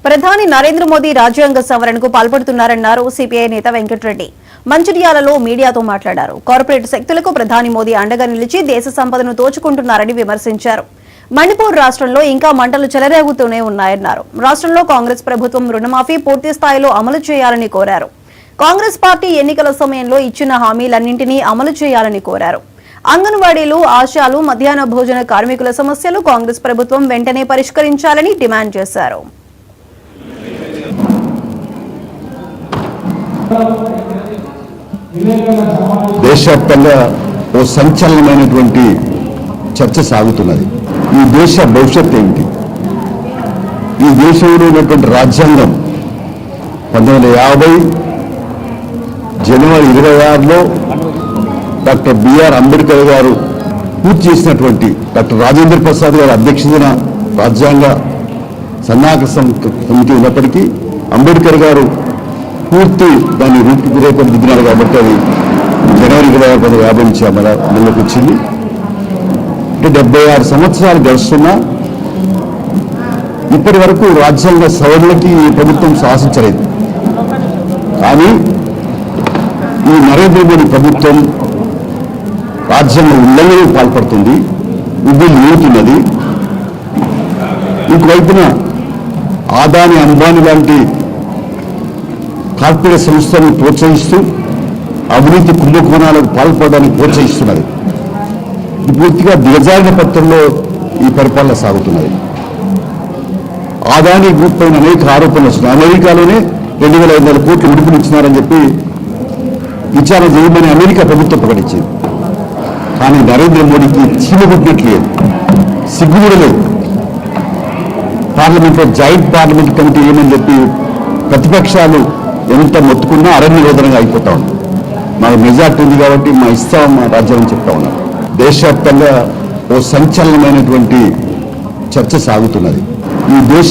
ప్రధాని నరేంద్ర మోదీ రాజ్యాంగ సవరణకు పాల్పడుతున్నారన్నారు సిపిఐ నేత వెంకటరెడ్డి. మంచిర్యాలలో మీడియాతో మాట్లాడారు. కార్పొరేట్ శక్తులకు ప్రధాని మోదీ అండగా నిలిచి దేశ సంపదను దోచుకుంటున్నారని విమర్శించారు. మణిపూర్ రాష్ట్రంలో ఇంకా మంటలు చెలరేగుతూనే ఉన్నాయన్నారు. రాష్ట్రంలో కాంగ్రెస్ ప్రభుత్వం రుణమాఫీ పూర్తి స్థాయిలో అమలు చేయాలని కోరారు. కాంగ్రెస్ పార్టీ ఎన్నికల సమయంలో ఇచ్చిన హామీలన్నింటినీ అమలు చేయాలని కోరారు. అంగన్వాడీలు, ఆశాలు, మధ్యాహ్న భోజన కార్మికుల సమస్యలు కాంగ్రెస్ ప్రభుత్వం వెంటనే పరిష్కరించాలని డిమాండ్ చేశారు. దేశవ్యాప్తంగా ఓ సంచలనమైనటువంటి చర్చ సాగుతున్నది. ఈ దేశ భవిష్యత్తు ఏమిటి? ఈ దేశంలో ఉన్నటువంటి రాజ్యాంగం 1950 జనవరి 26లో డాక్టర్ బిఆర్ అంబేద్కర్ గారు పూర్తి చేసినటువంటి డాక్టర్ రాజేంద్ర ప్రసాద్ గారి అధ్యక్షతన రాజ్యాంగ సన్నాహక సమితి ఉన్నప్పటికీ అంబేద్కర్ గారు పూర్తి దాన్ని రూపురేఖదిద్దినారు కాబట్టి అది జనవరి 26, 1950 నుంచి అమలులోకి వచ్చింది. అంటే 76 సంవత్సరాలు గడుస్తున్నా ఇప్పటి వరకు రాజ్యాంగ సవరణకి ఈ ప్రభుత్వం సాహసించలేదు. కానీ ఈ నరేంద్ర మోడీ ప్రభుత్వం రాజ్యాంగ ఉల్లంఘనకు పాల్పడుతుంది, ఉద్యోగులు ఊరుతున్నది. ఇంకోవైపున ఆదాని, అంబానీ లాంటి కార్పొరేట్ సంస్థలను ప్రోత్సహిస్తూ అవినీతి కుంభకోణాలకు పాల్పడడానికి ప్రోత్సహిస్తున్నది. ఇది పూర్తిగా దిగజారిన పత్రంలో ఈ పరిపాలన సాగుతున్నది. ఆదాని గ్రూప్ పైన అనేక ఆరోపణలు వస్తున్నాయి. అమెరికాలోనే 2,500 కోట్లు విడుపులు ఇచ్చినారని చెప్పి విచారణ చేయమని అమెరికా ప్రభుత్వం ప్రకటించింది. కానీ నరేంద్ర మోడీకి చీమగుట్టినట్లేదు, సిగ్గు కూడా లేదు. పార్లమెంట్లో జాయింట్ పార్లమెంట్ కమిటీ ఏమని చెప్పి ప్రతిపక్షాలు ఎంత మొత్తుకున్నా అరణ్యరోధనంగా అయిపోతా ఉంది. మాకు మెజార్టీ ఉంది కాబట్టి మా ఇస్తాం, మా రాజ్యాంగం చెప్తా ఉన్నారు. దేశవ్యాప్తంగా ఓ సంచలనమైనటువంటి చర్చ సాగుతున్నది. ఈ దేశ